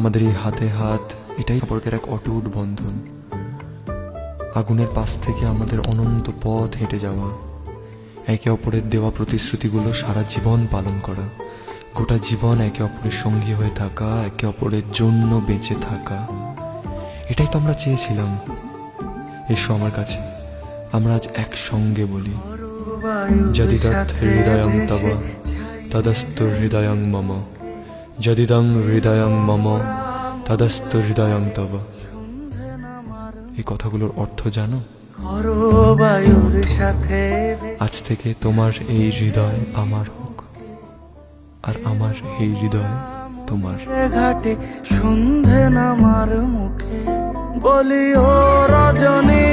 আমাদের এই হাতে হাত, এটাই সম্পর্কের এক অটুট বন্ধন। আগুনের পাশ থেকে আমাদের অনন্ত পথ হেঁটে যাওয়া, একে অপরের দেওয়া প্রতিশ্রুতিগুলো সারা জীবন পালন করা, গোটা জীবন একে অপরের সঙ্গী হয়ে থাকা, একে অপরের জন্য বেঁচে থাকা, এটাই তো আমরা চেয়েছিলাম। এসো আমার কাছে, আমরা আজ একসঙ্গে বলি, যদিদৎ হৃদয়ং তব তদস্তু হৃদয়ং মম, যদিদং হৃদয়ং মম তদস্তু হৃদয়ং তব। এই কথাগুলোর অর্থ জানো? আজ থেকে তোমার এই হৃদয় আমার হোক, আর আমার এই হৃদয় তোমার। ঘাটে সন্ধে নামার মুখে বলি ও রজনী,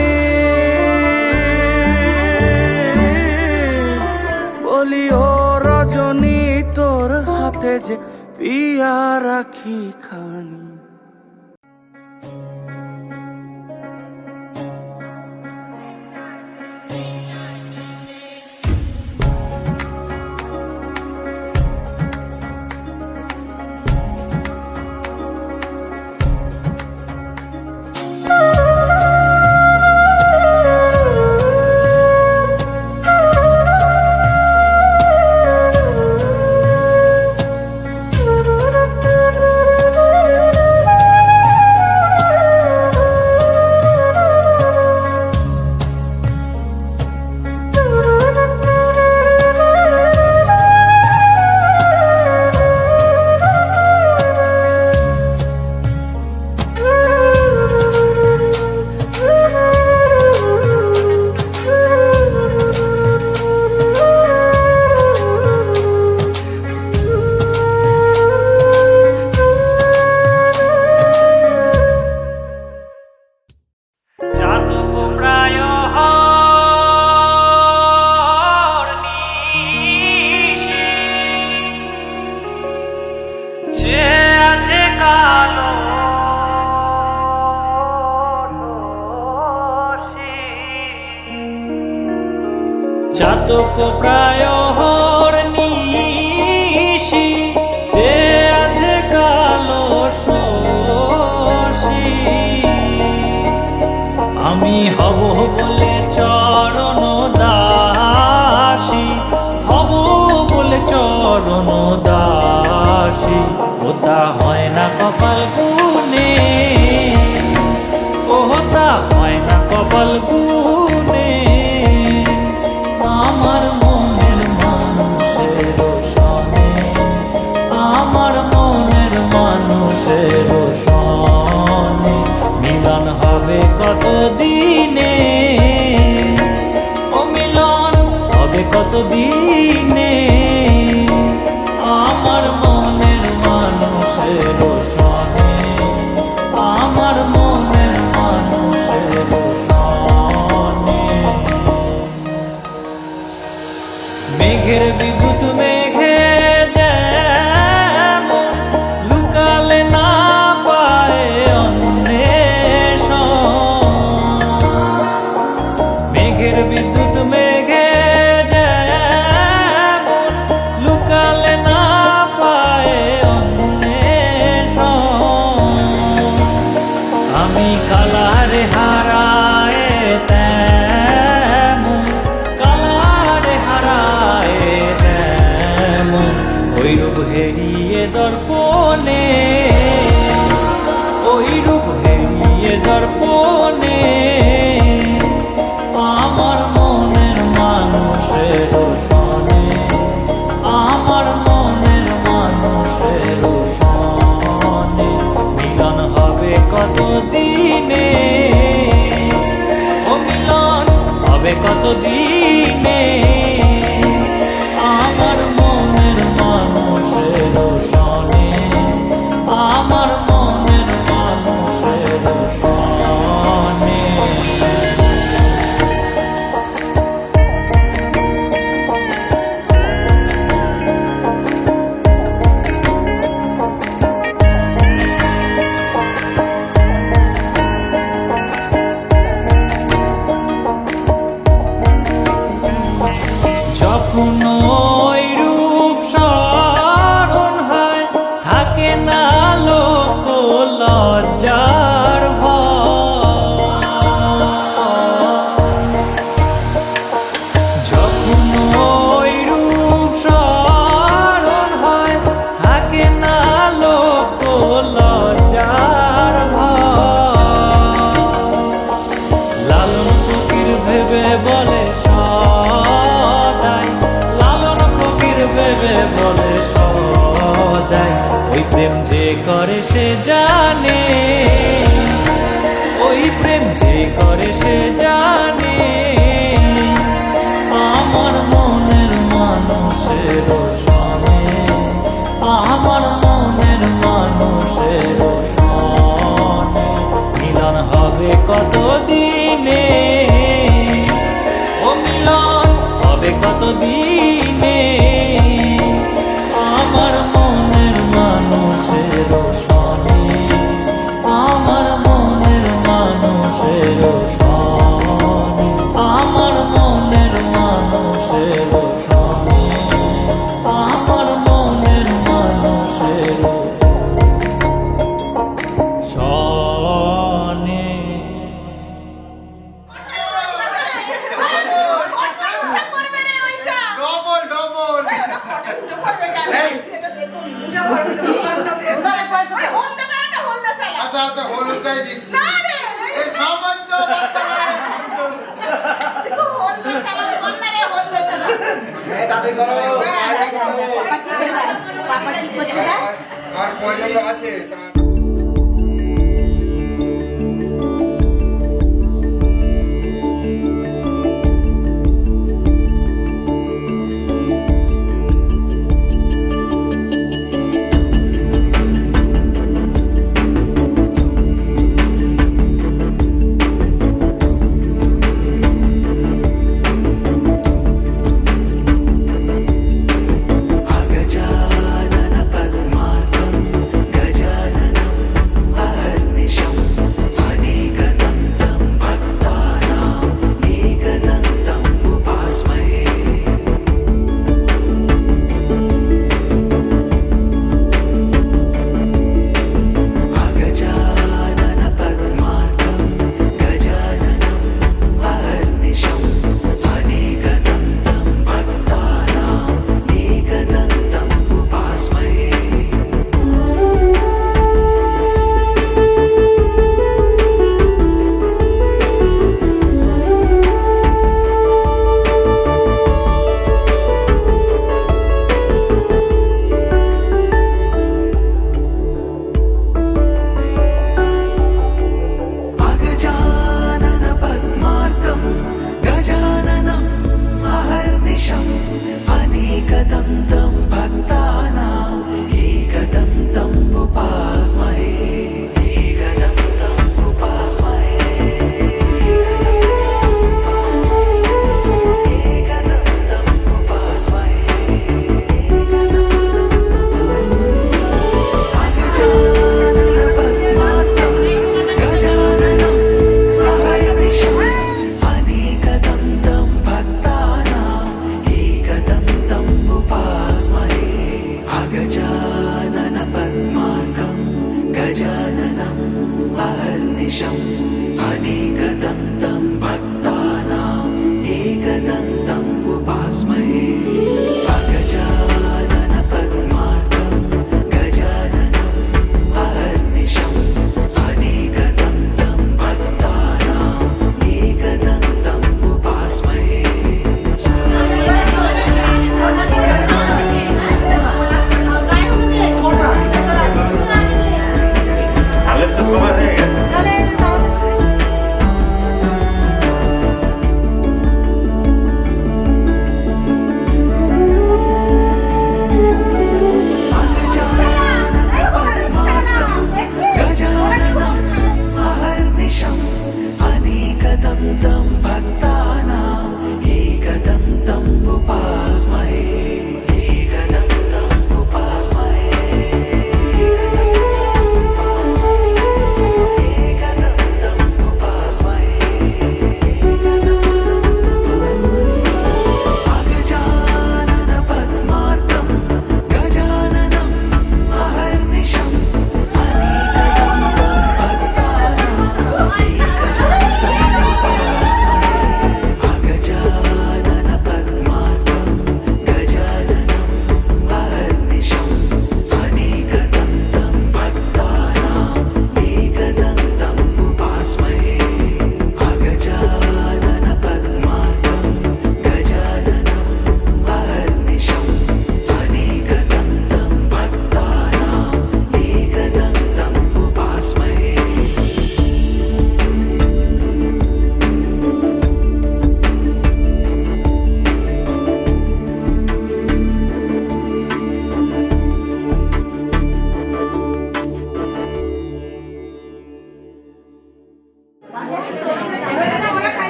বলি ও রজনী, তোর হাতে যে পিয়া রাখি খানি। চাতক প্রায় নিশি, যে আছে কালো শশী। আমি হব বলে চরণ দাসী, হব বলে চরণ দাসী। ওটা হয় না কপাল গুনে, ওটা হয় না কপাল গুনে। আমার মনের মানুষের সনে, আমার মনের মানুষের সনে মিলন হবে কত দিনে, ও মিলন হবে কত দিনে। আমার মনের মানুষের সনে, আমার মনের মানুষের সনে। মেঘের বিভূত মেঘে যেমন লুকালে না পায় অন্বেষণ, মেঘের বিদ্যুৎ মেঘে যেমন লুকালে না পায় অন্বেষণ। আমি কালারে হারায় তেমন, কালারে হারায় তেমন, ওই রূপ হেরিয়ে দর্পণে, ওই রূপ হেরিয়ে দর্পণে। আমার মনের মানুষের সনে, আমার মনের মানুষের সনে মিলন হবে কত দিনে, ও মিলন হবে কত দিনে। আমার মনের মানুষের সনে, আমার মনের মানুষের সনে। করে সে জানে, ওই প্রেম যে করে সে জানে, আমার মনের মানুষের সনে, আমার মনের মানুষের সনে মিলন হবে কত দিনে, ও মিলন হবে কত দিনে, আমার মনের মানুষের সনে, আমার মনের মানুষের সনে, আমার মনের মানুষের সনে, আমার মনের মানুষের সনে। ডবল ডবল আচ্ছা আচ্ছা হলুদটাই দিচ্ছি এই সামান্য তাতে করো আর পয়লা আছে अगजानन पद्मार्कं गजानन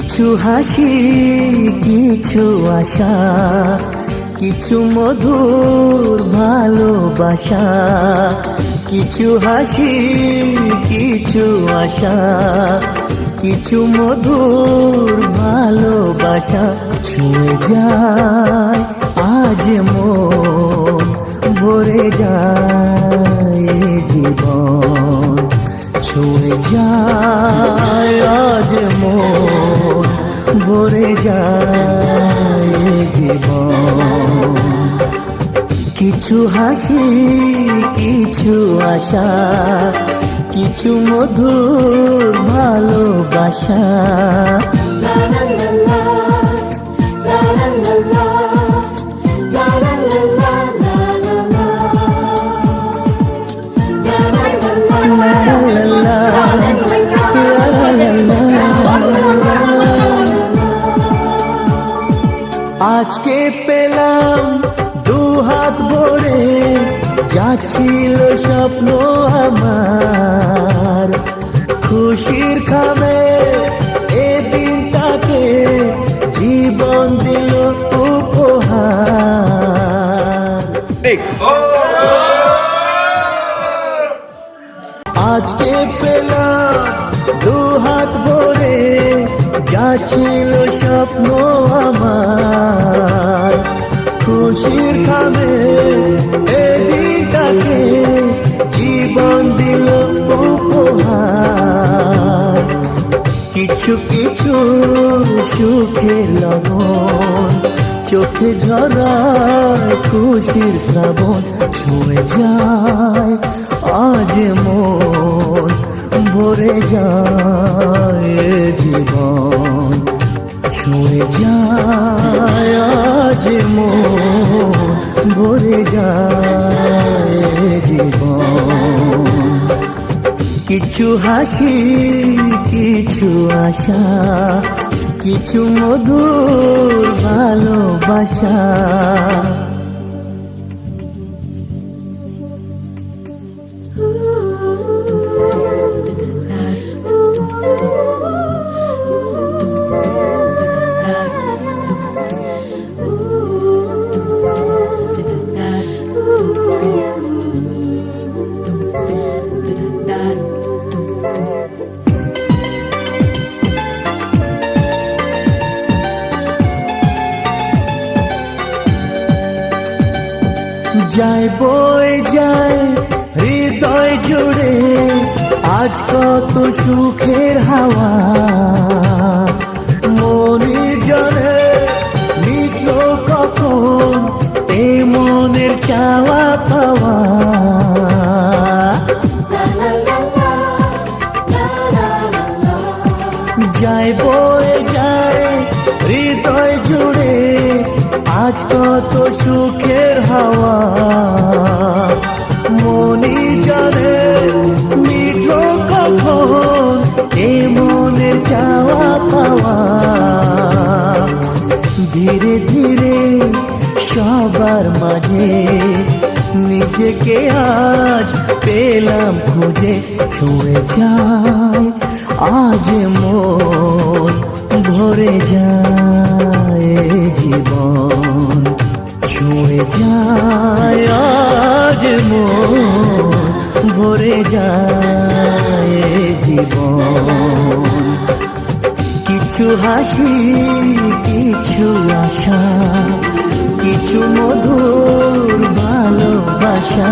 কিছু হাসি, কিছু আশা, কিছু মধুর ভালোবাসা। কিছু হাসি, কিছু আশা, কিছু মধুর ভালোবাসা। ছুঁয়ে যায় আজ মন, ভরে যায় জীবন। ছুঁয়ে যায় আজ মন, ভরে যায় জীবন। কিছু হাসি, কিছু আশা, কিছু মধুর ভালোবাসা। আজকে পেলাম দু হাত ভরে, যাচ্ছিল স্বপ্ন আমার। খুশির খামে এ দিনটাকে জীবন দিল উপহার। আজকে পেলাম দু হাত ভরে, যাচ্ছিল স্বপ্ন আমার। খুশির খামে এ দিনটাকে জীবন দিল উপহার। কিছু কিছু সুখের লগন, চোখে ঝরায় খুশির শ্রাবণ। ছুঁয়ে যায় আজ মন, ভরে যায় জীবন। ছুঁয়ে যায় আজ মন, ভরে যায় জীবন। কিছু হাসি, কিছু আশা, কিছু মধুর ভালোবাসা। যায় বয়ে যায় হৃদয় জুড়ে আজ কত সুখের হাওয়া। মনে জানে মিটল কখন এ মনের চাওয়া পাওয়া। যায় বয়ে যায় হৃদয় জুড়ে আজ কত সুখের হাওয়া। মনে জানে মিটল কখন এ মনের চাওয়া পাওয়া। ধীরে ধীরে সবার মাঝে নিজেকে আজ পেলাম খুঁজে। ছুঁয়ে যায় আজ মন, ভরে যায় জীবন। ছুঁয়ে যায় আজ মন, ভরে যায় জীবন। কিছু হাসি, কিছু আশা, কিছু মধুর ভালোবাসা।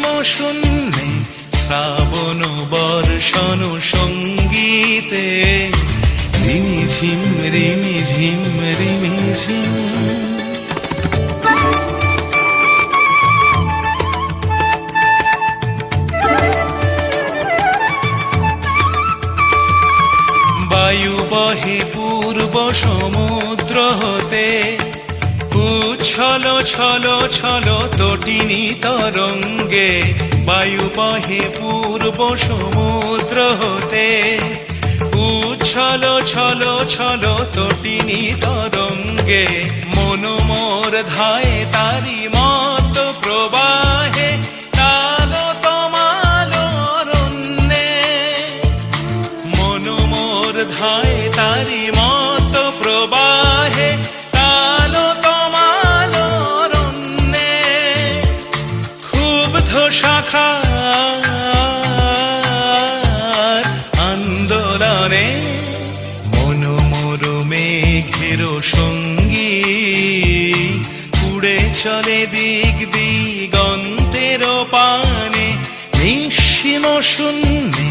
নিঃসীম শূন্যে শ্রাবণ বর্ষণ সঙ্গীতে রিমিঝিম রিমিঝিম রিমিঝিম। বায়ু বহে পূর্ব সমুদ্র হতে, উচ্ছল ছল ছল তটিনী তরঙ্গে। বায়ু বহে পূর্ব সমুদ্র হতে, উচ্ছল ছল ছল তটিনী তরঙ্গে। মন মোর ধায় তারি মত প্রবাহে, কালো তমালো অরণ্যে। মন মোর ধায় তারি মত প্রবাহে, কালো তমালো অরণ্যে। ক্ষুব্ধ শাখার আন্দোলনে, মন মোর মেঘের সঙ্গী। উড়ে চলে দিক দিগন্তের পানে, নিঃসীম শূন্যে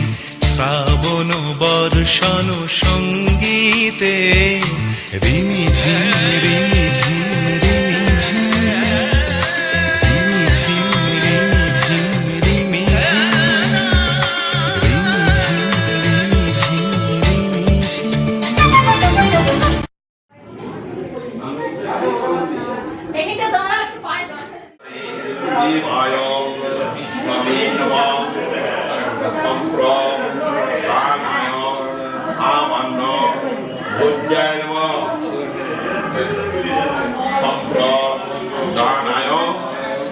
শ্রাবণ বর্ষণ সঙ্গীতে। রিমিঝিম রিমিঝিম রিমিঝিম রিমিঝিম রিমিঝিম রিমিঝিম রিমিঝিম রিমিঝিম এদিকে তোমরা একটু পায়ে দাও।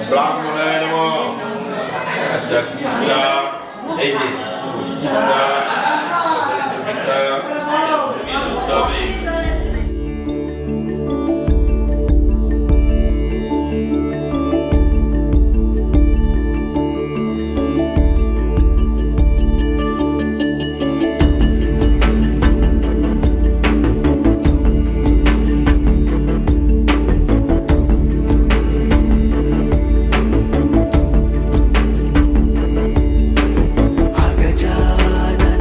ব্রাহ্মণের আচ্ছা কৃষ্ণা, এই যে কৃষ্ণা अगजानन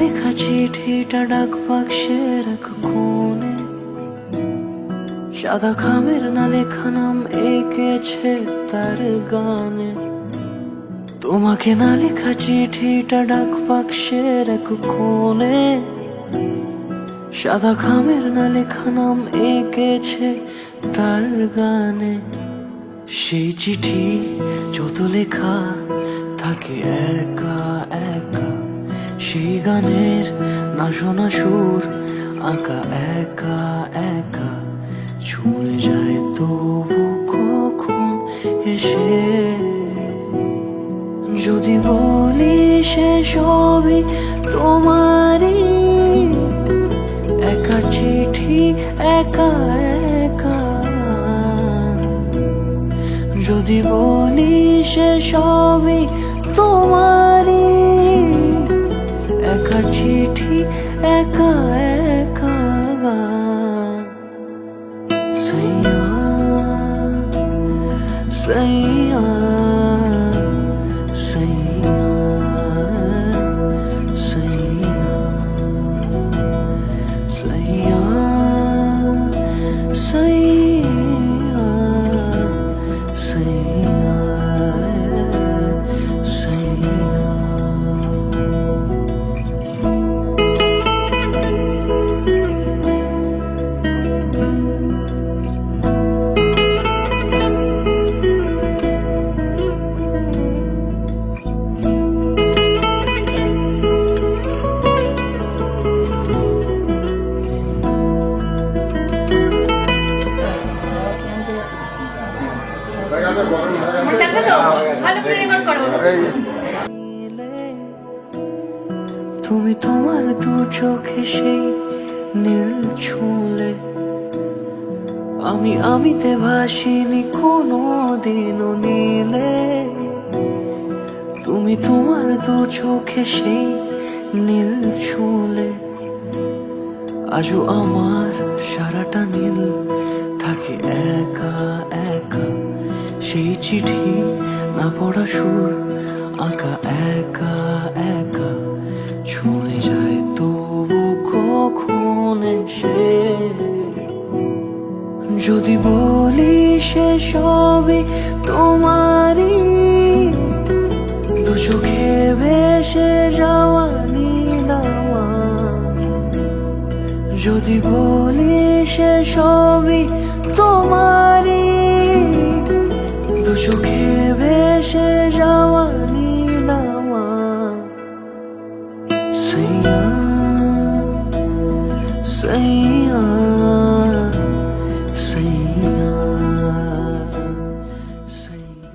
লেখা চিঠিটা ডাক বাক্সের এক কোণে, সাদা খামের না লেখা নাম এঁকেছে তার গানে। তোমাকে না লেখা চিঠিটা ডাক বাক্সের এক কোণে, সাদা খামের না লেখা নাম এঁকেছে তার গানে। সেই চিঠি যত লেখা থাকে একা একা, সেই গানের না শোনা সুর আঁকা একা একা, ছুঁয়ে যায় তবু কখন এসে। যদি বলি সে সবই তোমারই, একা চিঠি একা একা। যদি বলি সে সবই তোমারই, একা চিঠি একা একা। সাইয়া সাইয়া সাইয়া সাইয়া সাইয়া সাইয়া সাইয়া সাইয়া। থাকবে তো ভালো করে রেকর্ড করো। তুমি তোমার দু চোখে সেই নীল ছুঁলে, আমি আমিতে ভাসিনি কোনো দিনও নীলে। তুমি তোমার দু চোখে সেই নীল ছুঁলে, আজও আমার সারাটা নীল থাকে একা একা। সেই চিঠি না পড়া সুর আঁকা একা একা, ছুঁয়ে যায় তবু কখন এসে। যদি বলি সে সবই তোমারই, দু চোখে ভেসে যাওয়া নীলামা। যদি বলি সে সবই তোমারই, দু চোখে ভেসে যাওয়া নীলামা। সাইয়া সাইয়া সাইয়া সাইয়া।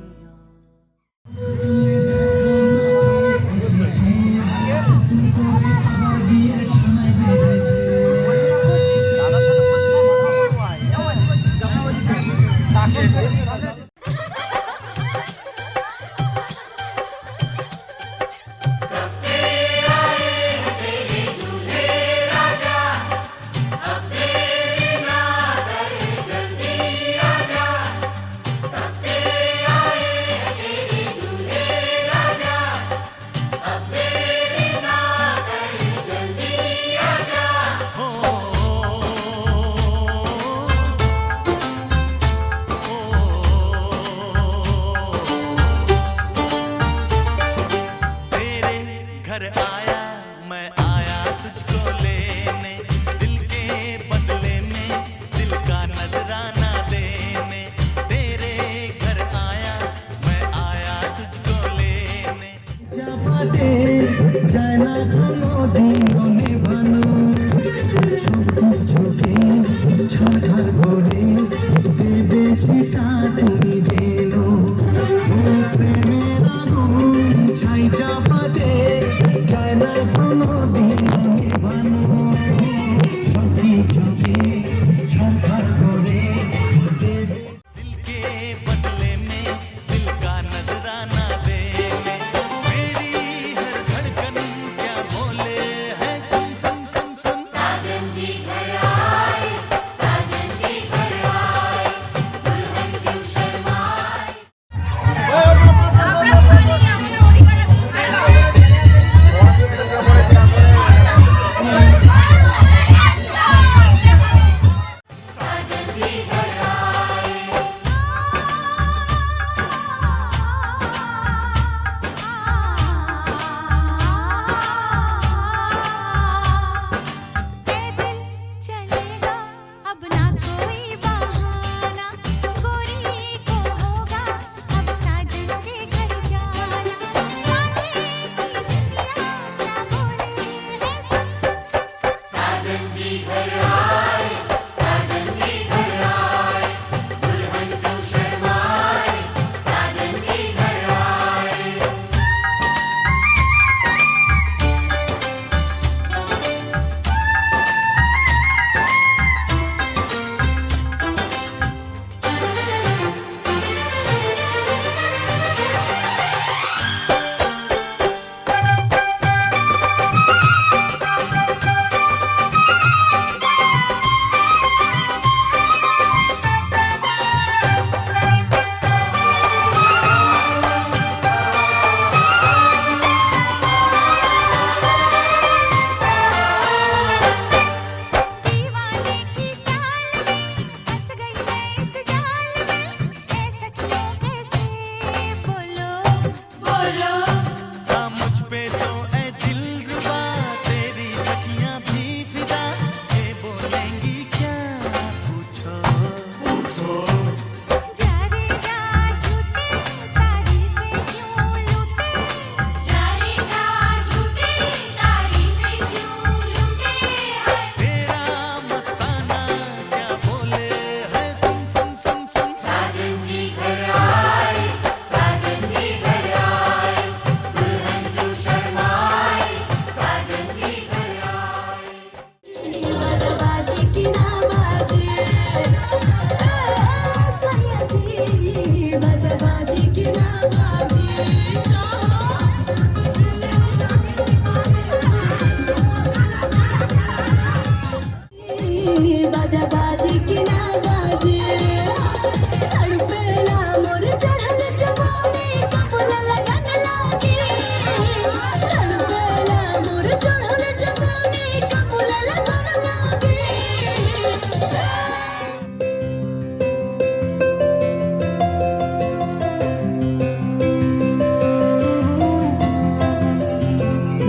क्या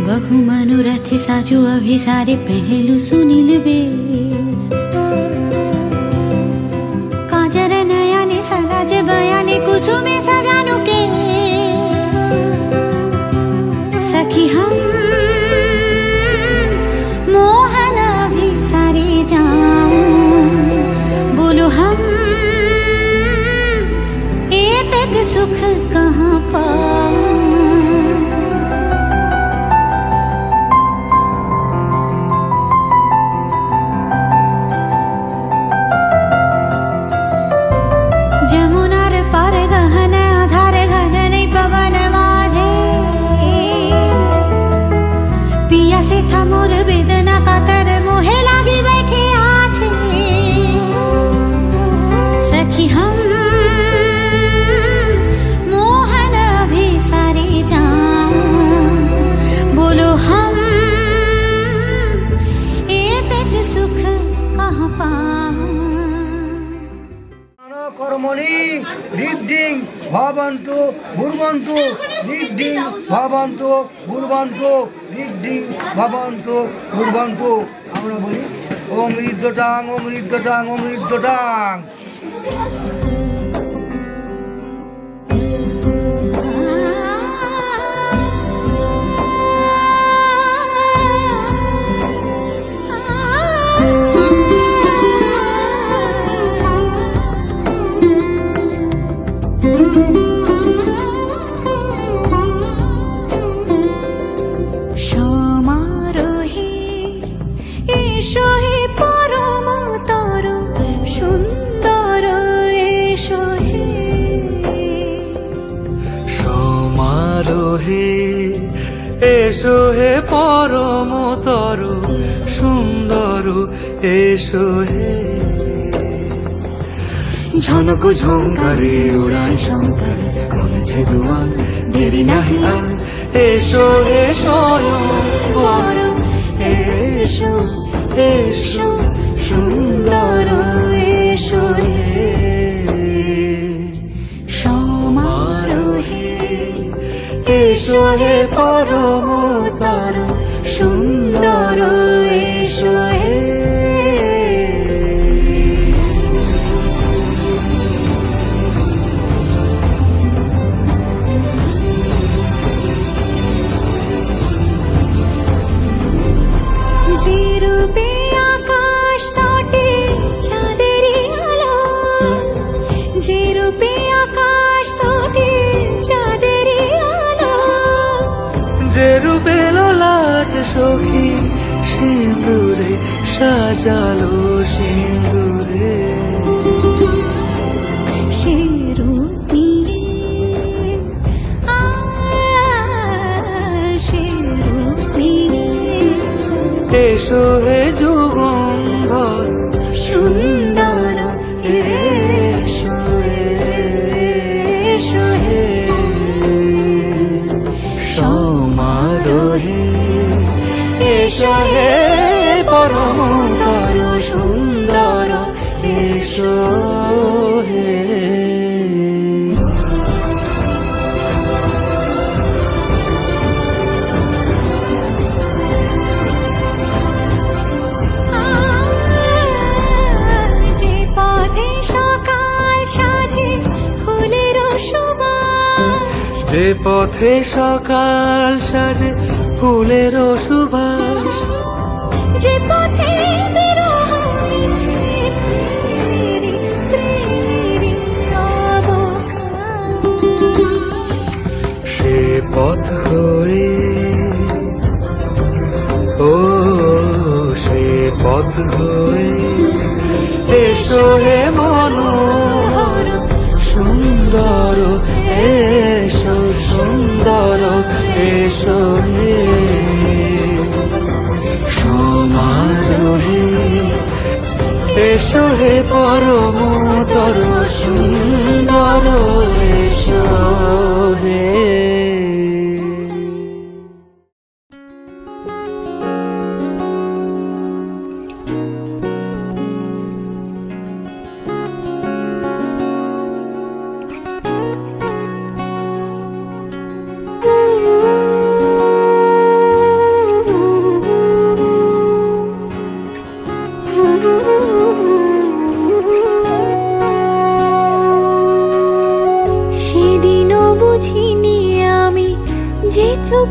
बहु मनोरथ साजो अभी सारे पहलू सुनील बेस काजर नयने सराज बयाने कुसुमे सजानु के सखी हम मोहन अभी सारे जाऊं बोलो हम तक सुख कहाँ पाऊं जमुनार पार गहन आधार घन पवन माझे पिया से था मोर वेदना कातर मोहे लागी बैठे आछे सखी हम কর্মণি ঋদ্ধিং ভবন্তু ভূর্বন্তু ঋদ্ধিং ভবন্তু ভূর্বন্তু ঋদ্ধিং ভবন্তু ভূর্বন্তু আমরা বলি ওম ঋদ্ধটাং ওম ঋদ্ধটাং ওম ঋদ্ধটাং। এসো হে পরমতর সুন্দর এসো হে ঝনক ঝঙ্কারে উড়ান শঙ্কর কমেছে দুয়ার দেরি নাহি আর এসো হে স্বয়ং পর এসো এসো সুন্দর এসো হে সমারোহে এসো হে পরমতর সুন্দর এসো হে যে রূপে আকাশ তটে চাঁদেরই আলো যে রূপে আকাশ তটে চাঁদেরই আলো যে রূপে লোলাট সখী সিঁদুরে সাজালো সিঁদুরে সে রূপ নিয়ে সে রূপ নিয়ে এসো হে যুগন্ধর সুন্দর এসো এসো হে সমারোহে এসো হে পরমতর সুন্দর এসো হে যে পথে সকাল সাজে ফুলের সুবাস যে পথে বিরহ মিছে প্রেমেরই অবকাশ সে পথ হয়ে ও সে পথ হয়ে এসো হে মনোহর সুন্দর এসো সুন্দর এসো হে সমারোহে এসো হে পরমতর সুন্দর এসো হে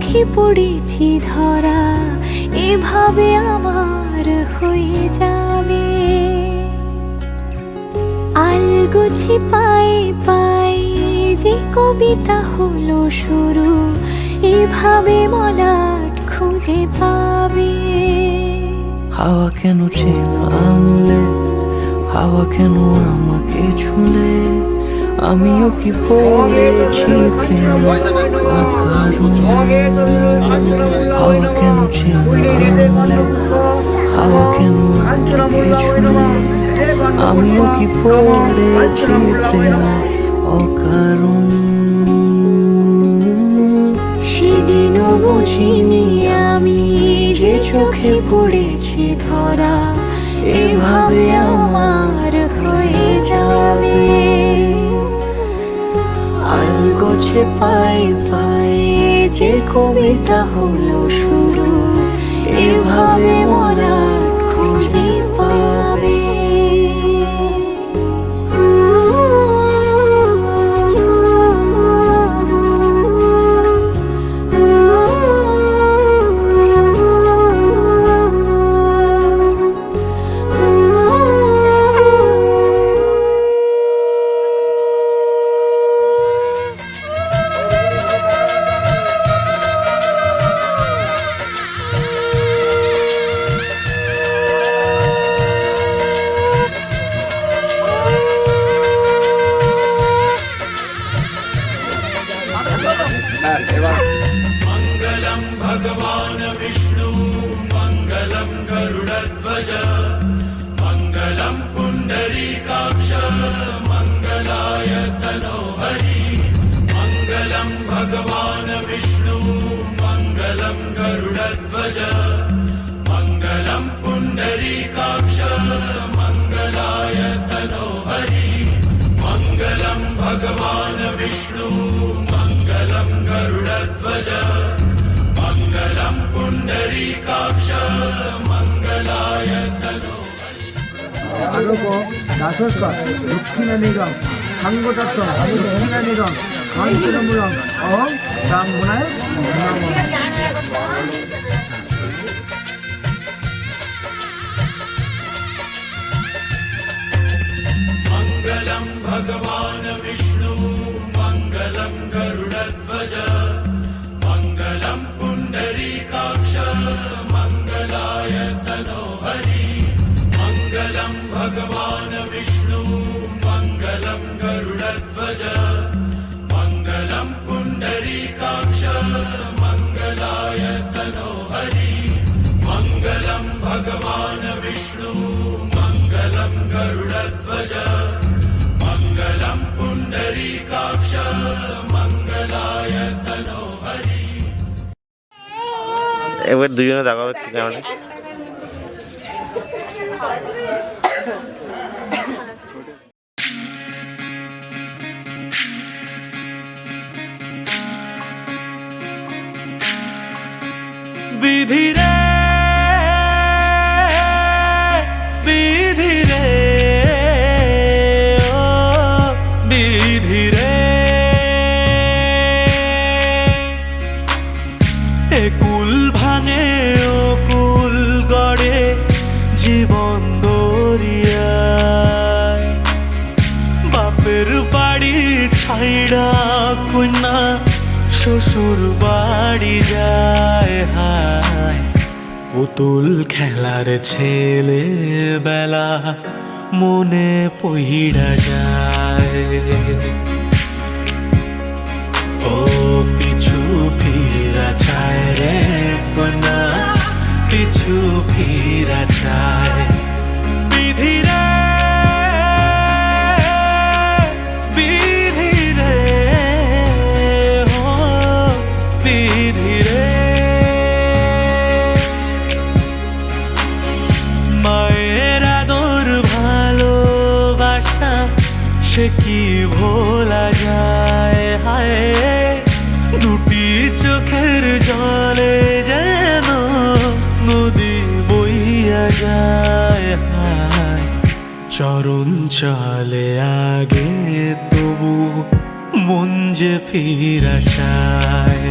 চোখে পড়েছি ধরা, এভাবে আমার হয়ে যাবে। আলগোছে পায়ে পায়ে যে কবিতা হলো শুরু, এভাবে মলাট খুঁজে পাবে। হাওয়া কেন চেনা আঙুলে, হাওয়া কেন আমাকে ছুলে, আমিও কি পড়েছি প্রেম অকারণ। হাওয়া কেন চেনা আঙুলে, হাওয়া কেন আমাকে ছুলে, আমিও কি পড়েছি প্রেম অকারণ। সেদিনও বুঝিনি আমি যে চোখে পড়েছি ধরা, এভাবে আমার হয়ে যাবে। আলগোছে পায়ে পায়ে যে কবিতা হলো শুরু, এভাবে মোরা খুঁজে পাবে। मङ्गलं भगवान् विष्णु मङ्गलं गरुडध्वज मङ्गलं पुण्डरीकाक्ष मङ्गलाय तनोहरि मङ्गलं भगवान् विष्णु मङ्गलं गरुडध्वज मङ्गलं पुण्डरीकाक्ष मङ्गलाय तनोहरि मङ्गलं भगवान् विष्णु मङ्गलं गरुडध्वज मङ्गलं पुण्डरीकाक्ष मङ्गलाय तनोहरि। আলোক দাসস্কর দক্ষিণ নিগম সাঙ্গতত্ত্ব দক্ষিণ নিগম কাঞ্চনমূলম অহং ব্রাহ্মণায় নমঃ। मङ्गलं भगवान् विष्णु मङ्गलं गरुडध्वज मङ्गलं पुण्डरीकाक्ष मङ्गलाय तनोहरि मङ्गलं भगवान् विष्णु मङ्गलं गरुडध्वज मङ्गलं पुण्डरीकाक्ष मङ्गलाय तनोहरि मङ्गलं भगवान् विष्णु मङ्गलं गरुडध्वज मङ्गलं पुण्डरीकाक्ष मङ्गलाय तनोहरि। এবার দুজনে দেখাবো একটু ক্যামেরা। বিধিরে বিধিরে ও বিধিরে এ কুল ভাঙে ও কুল গড়ে জীবন দরিয়ায় বাপের বাড়ি ছাইড়া কন্যা শ্বশুর বাড়ি যায় হায় পুতুল খেলার ছেলে বেলা মনে পইড়া যায় ও পিছু ফিরা চায় রে কন্যা পিছু ফিরা চায় বিধিরে বিধিরে ও বিধিরে মায়ের আদর ভালোবাসা সে কি ভোলা যায় হায় দুটি চোখের জলে যেন নদী বইয়া যায় হায় চরণ চলে আগে তবু মন যে ফিরা চায়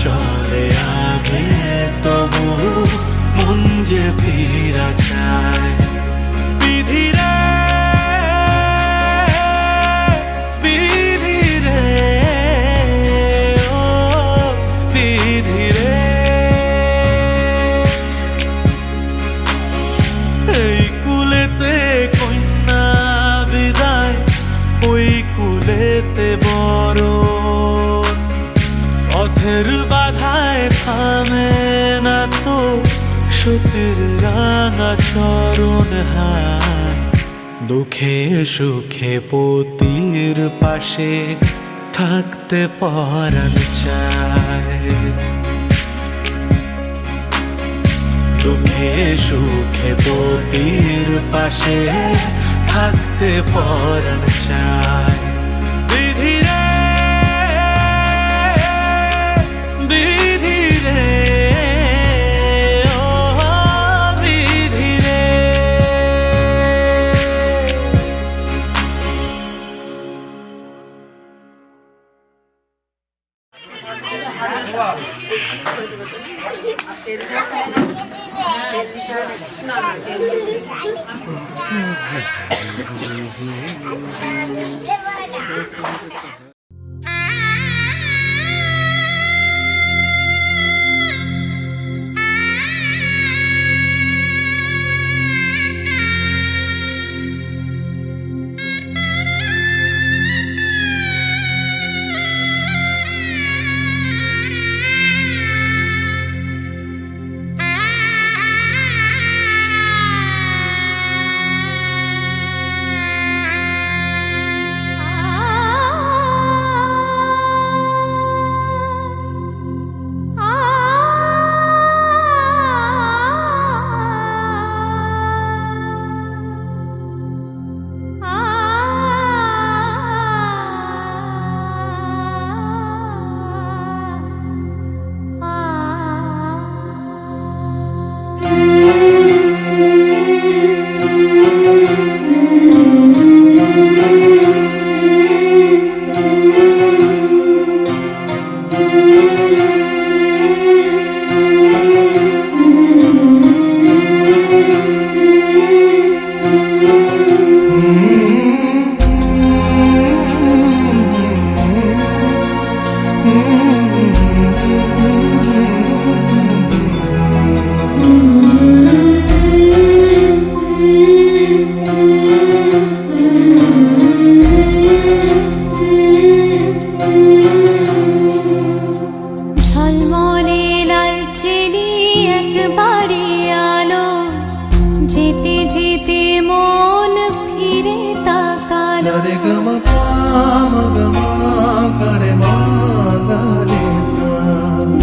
চলে আগে তবু মন যে ফিরা চায় বিধিরে বিধিরে ও বিধিরে এই কুলেতে কন্যা বিদায় ওই কুলেতে বড় পথের বাধায় থামে না তো সতীর রাঙা চরণ হায় দুঃখে সুখে পতির পাশে থাকতে পরাণ চায় দুঃখে সুখে পতির পাশে থাকতে পরাণ চায় বিধিরে বিধিরে ও বিধিরে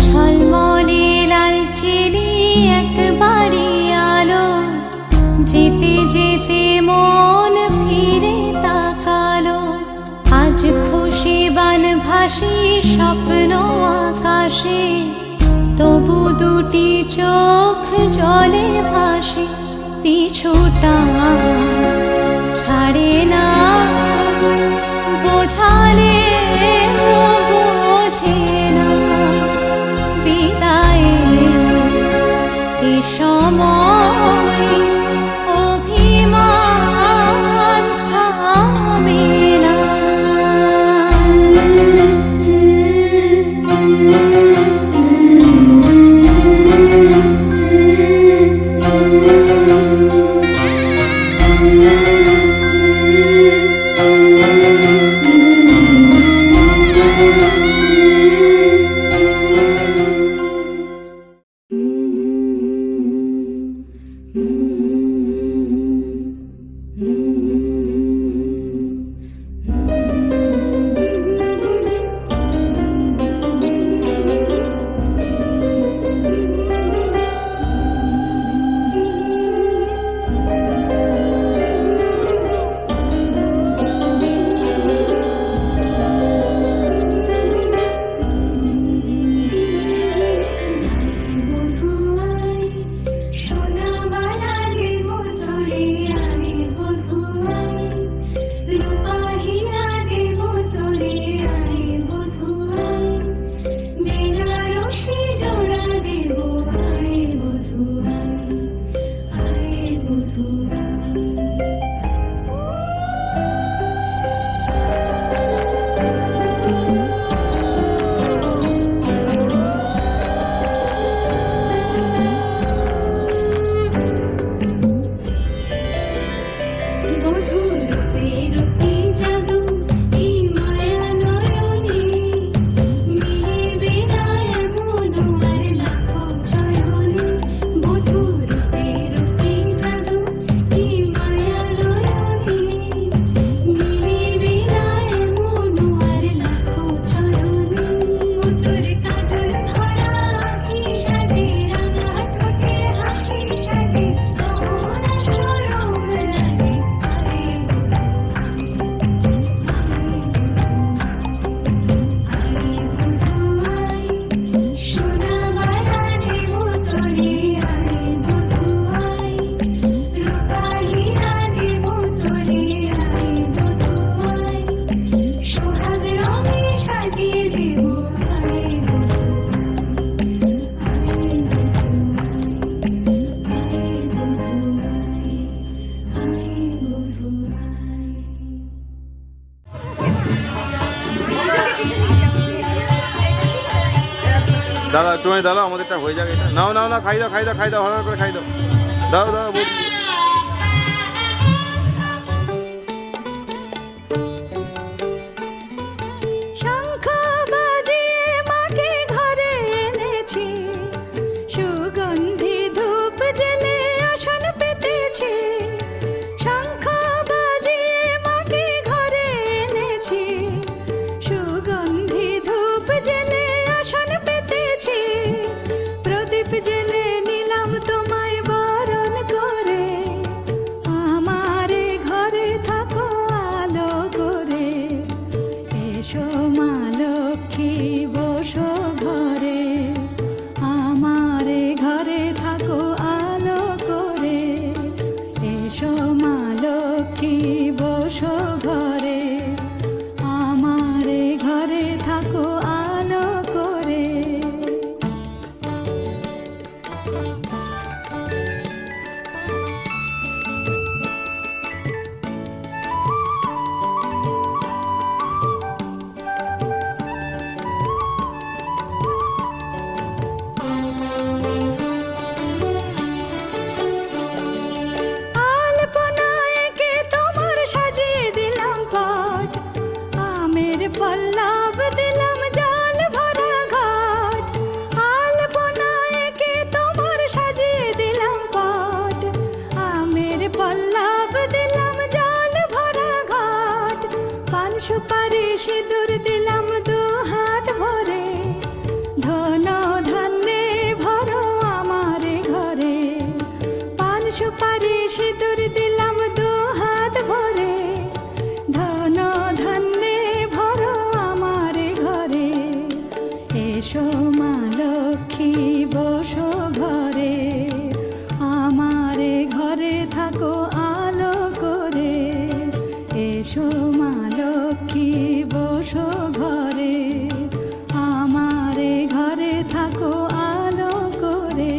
ঝলমলে লাল চিনি একবারে আলো যেতে যেতে মন ফিরে তাকালো আজ খুশি বান ভাসি স্বপ্ন আকাশে তবু দুটি চোখ জলে ভাসে পিছুটা ছাড়ে না বোঝালে বোঝে না বিদায় এ সময় অভিমান থামে না দাঁড়া একটুখানি দাঁড়াও, আমাদেরটা হয়ে যাবে এটা। নাও নাও না, খাই দাও খাই দাও খাই দাও, হড় করে খাই দাও। দাও দাও বলছি। শঙ্খ বাজিয়ে মাকে ঘরে এনেছি, সুগন্ধি ধূপ জেলে আসন পেতেছি। শঙ্খ বাজিয়ে মাকে ঘরে এনেছি, সুগন্ধি ধূপ জেলে আসন পেতেছি। প্রদীপ জেলে নিলাম তোমায় বরণ করে, আমারে ঘরে থাকো আলো করে। এসো মা লক্ষ্মী বসো ঘরে, আমারে ঘরে থাকো আলো করে। এসো মা লক্ষ্মী বসো ঘরে, আমারে ঘরে থাকো আলো করে। আলপনায় কে তোমার সাজিয়ে দিলাম পট, আমের পল্লব দিলাম জল ভরা ঘট। আলপনায় কে তোমার সাজিয়ে দিলাম পট, আমের পল্লব দিলাম জল ভরা ঘট। পান সুপারি সিঁদুর দিলাম দু হাত ভরে, ধন ধান্যে ভরো আমারে ঘরে। পান সুপারি সিঁদুর দিলাম দু হাত ভরে, ধন ধান্যে ভরো আমারে ঘরে। এসো মা লক্ষ্মী বসো ঘরে, আমারে ঘরে থাকো আলো করে। এসো মা লক্ষ্মী বসো ঘরে, আমারে ঘরে থাকো আলো করে।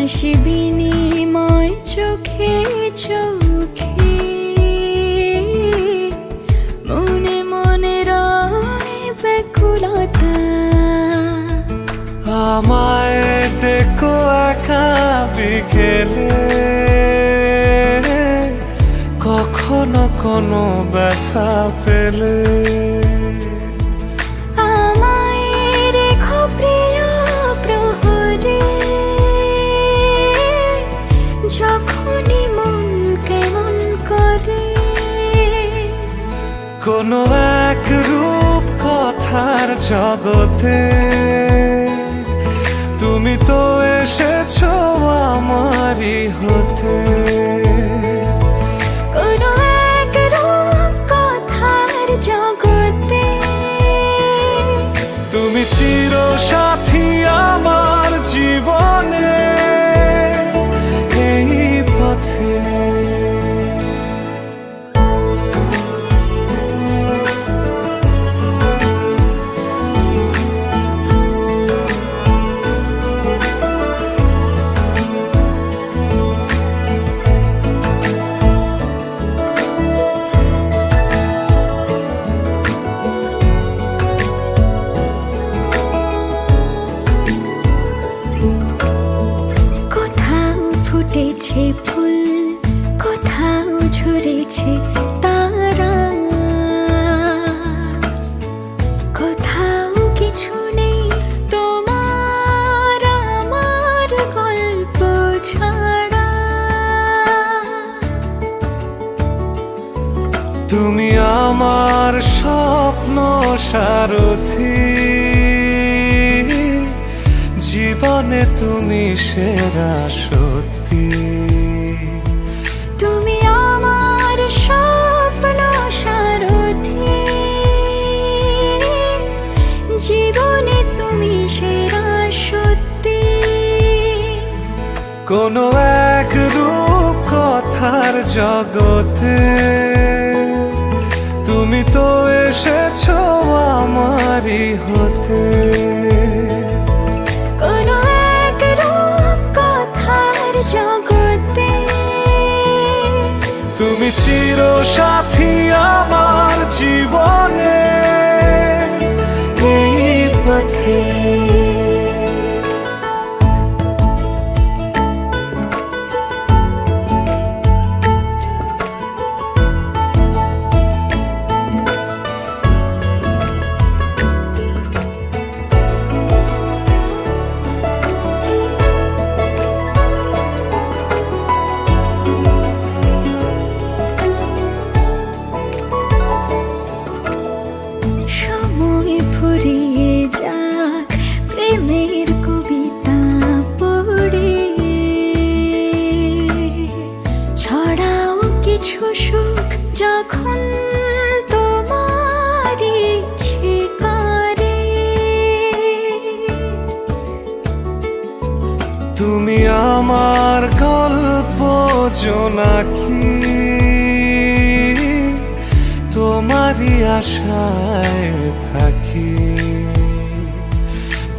হাসি বিনিময় চোখে চোখে মনে মনে রয় ব্যাকুলতা আমায় দেখো একা বিকেলে কখনো কোনো ব্যথা পেলে আমায় রেখো প্রিয় প্রহরে যখনই মন কেমন করে কোনো এক রূপ কথার জগতে তুমি তো এসেছো আমারই হতে কোনো এক রূপ কথার জগতে তুমি চির সাথী আমার জীবনে এই পথে কোথাও ফুটেছে ফুল কোথাও ঝরেছে তারা কোথাও কিছু নেই তোমার আমার গল্প ছাড়া তুমি আমার স্বপ্ন সারথি জীবনে তুমি সেরা সত্যি তুমি আমার স্বপ্ন সারথি জীবনে তুমি সেরা সত্যি কোনো এক রূপ কথার জগতে তুমি তো এসেছো আমারই হতে কোনো এক রূপ কথার জগতে তুমি চির সাথী আমার জীবনে এই পথে সময় ফুরিয়ে যাক প্রেমের কবিতা পড়ে ছড়াও কিছু সুখ যখন তোমার ইচ্ছে করে তুমি আমার গল্প জোনাকি তোমারই আশায় থাকি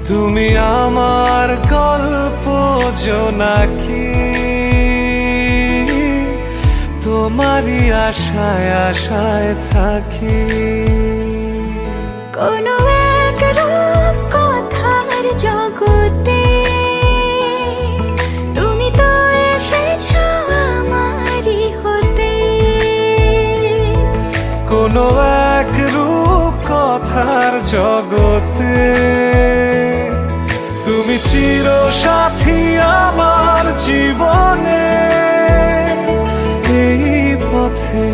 তুমি আমার গল্প জোনাকি তোমারই আশায় আশায় থাকি কোনো এক রূপ কথার জগতে তুমি তো এসেছো আমারই হতে কোনো এক রূপ কথার জগতে তুমি চির সাথী আমার জীবনে এই পথে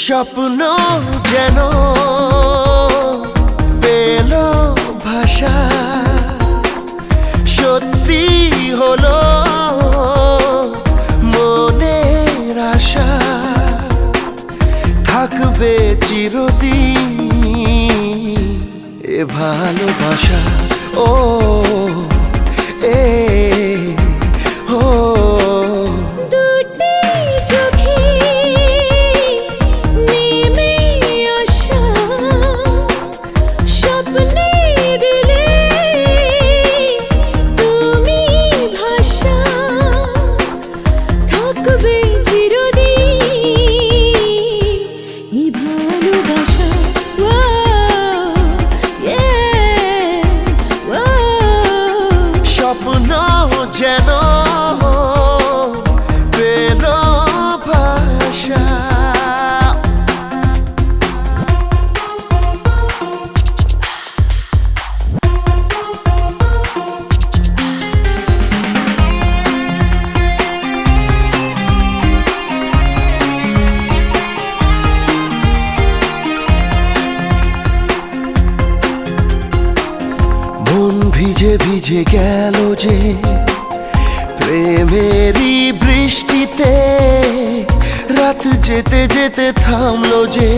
স্বপ্ন যেন পেল ভাষা সত্যি হলো মনের আশা থাকবে চিরদিন এ ভালোবাসা ও এ ও দুটি চোখে নেমে আসা স্বপ্নে দিলে তুমি ভাষা থাকবে চিরদিন এই ভালোবাসা স্বপ্ন যেন পেল ভাষা মন ভিজে ভিজে গেল যে প্রেমেরই বৃষ্টিতে রাত যেতে যেতে থামলো যে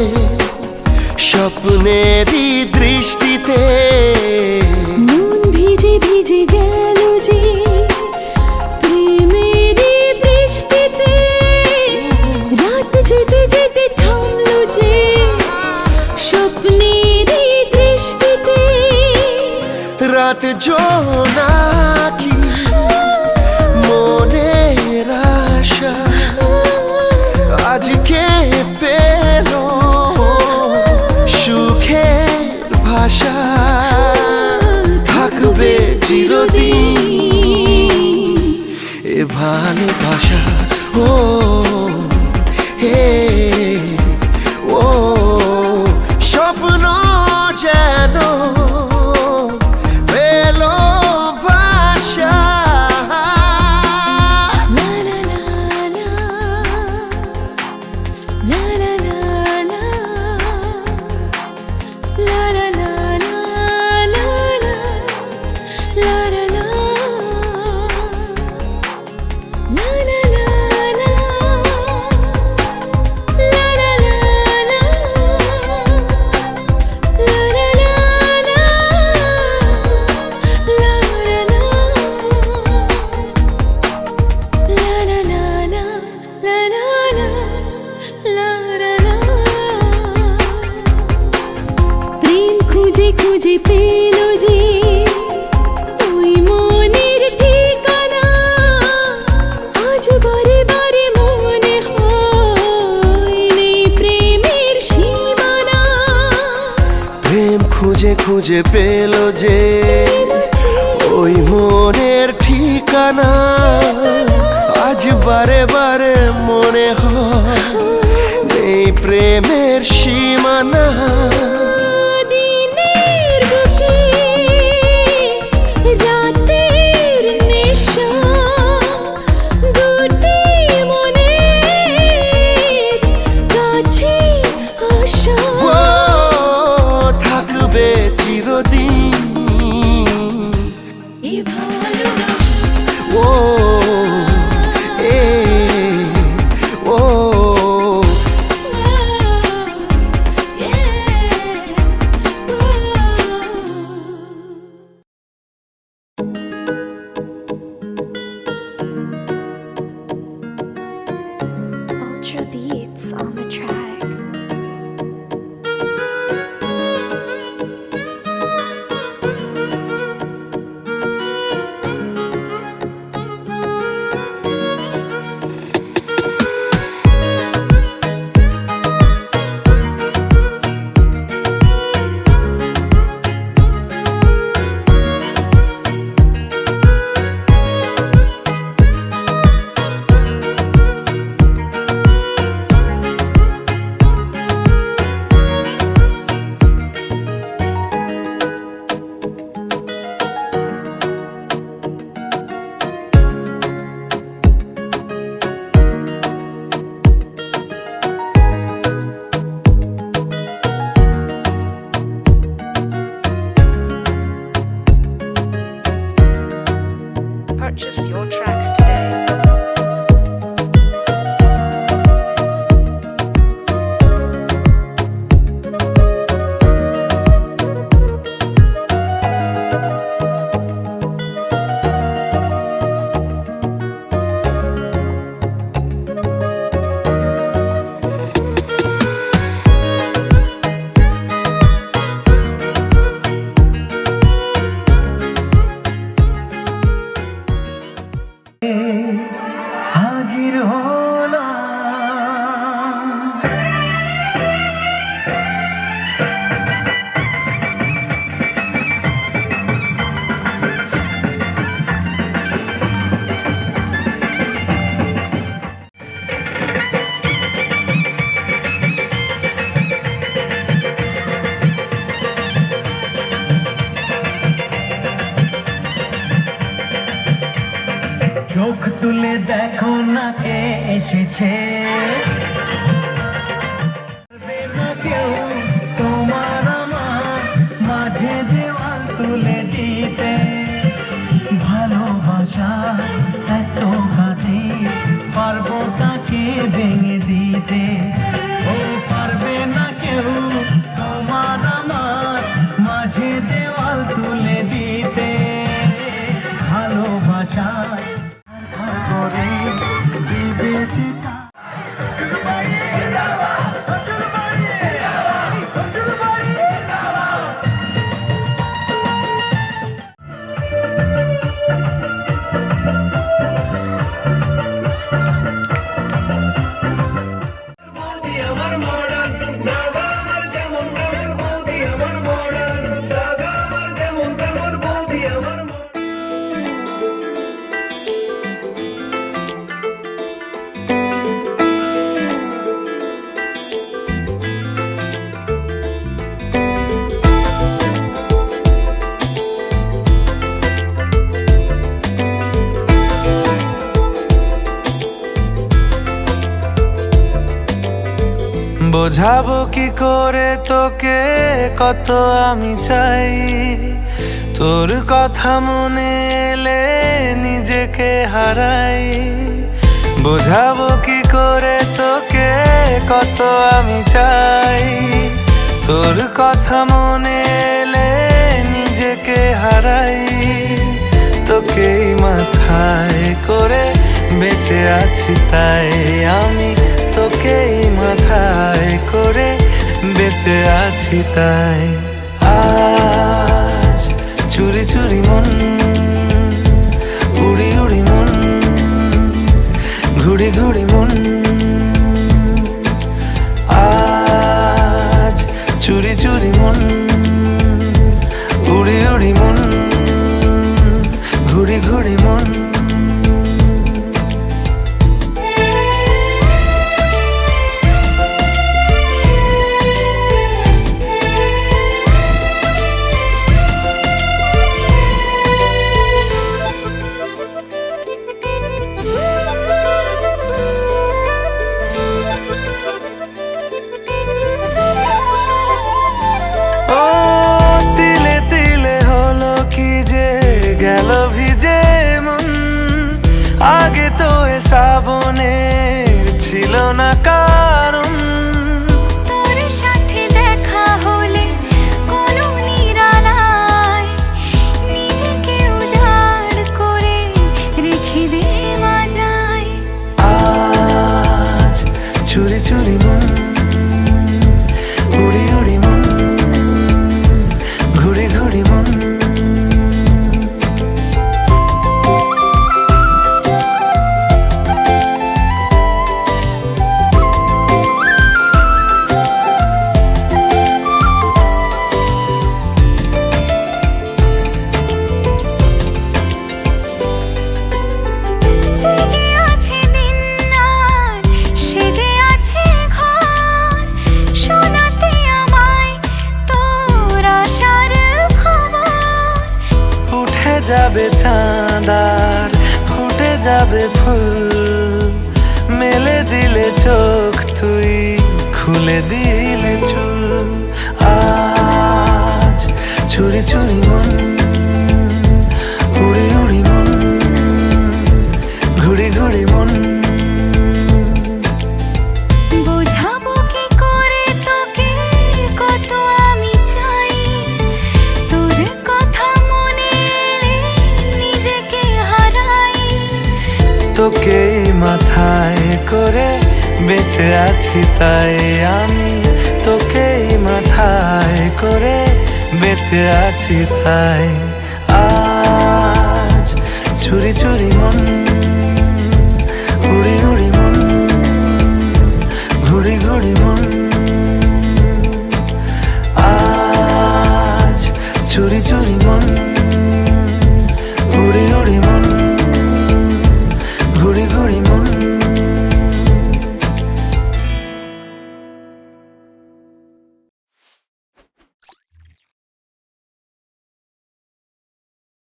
স্বপ্নেরই দৃষ্টিতে মন ভিজে ভিজে গেল যে প্রেমেরই বৃষ্টিতে রাত যেতে যেতে থামলো যে স্বপ্নেরই দৃষ্টিতে রাত জোনাকি মনের আশা আজকে পেল সুখের ভাষা থাকবে চিরদিন এ ভালোবাসা ও হে ও স্বপ্ন যেন পেল ভাষা লা লা লা লা লা লা লা লা লা লা লা লা লা লা লা প্রেম খুঁজে খুঁজে পেল যে ওই মনের ঠিকানা আজ বারে বারে মনে হয় নেই প্রেমের সীমানা প্রেম খুঁজে খুঁজে পেল যে ওই মনের ঠিকানা আজ বারে বারে মনে হয় নেই প্রেমের সীমানা দিনের বুকে রাতের নেশা দুটি মনের কাছে আসা ও থাকবে চিরদিন এই ভালোবাসা ও এ ও তুলে দেখো না কে এসেছে কেউ তোমার আমার মাঝে দেওয়াল তুলে দিতে ভালোবাসা এত ঘাটে পারবো তাকে ভেঙে দিতে ও পারবে না কেউ তোমার আমার মাঝে দেওয়াল তুলে দিতে ভালোবাসা করে দিবে সেটা বোঝাবো কি করে তোকে কত আমি চাই তোর কথা মনে এলে নিজেকে হারাই বোঝাবো কি করে তোকে কত আমি চাই তোর কথা মনে এলে নিজেকে হারাই তোকেই মাথায় করে বেঁচে আছি তাই আমি তোকেই মাথায় করে বেঁচে আছি তাই আজ চুরি চুরি মন উড়ি উড়ি মন ঘুড়ি ঘুড়ি মন আজ চুরি চুরি মন উড়ি উড়ি মন ঘুড়ি ঘুড়ি মন আগে তো এ শ্রাবণের ছিল না কারণ তোর সাথে দেখা হলে কোনো নিরালায় নিজেকে উজাড় করে রেখে দেওয়া যায় আজ চুরি চুরি মন উড়ি উড়ি মন ঘুড়ি ঘুড়ি মন যাবে চাঁদার ফুটে যাবে ফুল মেলে দিলে চোখ তুই খুলে দিলে চুল আজ চুরি চুরি মন উড়ি উড়ি মন ঘুড়ি ঘুড়ি মন বোঝাবো কি করে তোকে কত আমি চাই তোর কথা মনে নিজেকে হারাই তোকে মাথায় করে বেঁচে আছি তাই আমি তোকেই মাথায় করে বেঁচে আছি তাই আজ চুরি চুরি মন উড়ি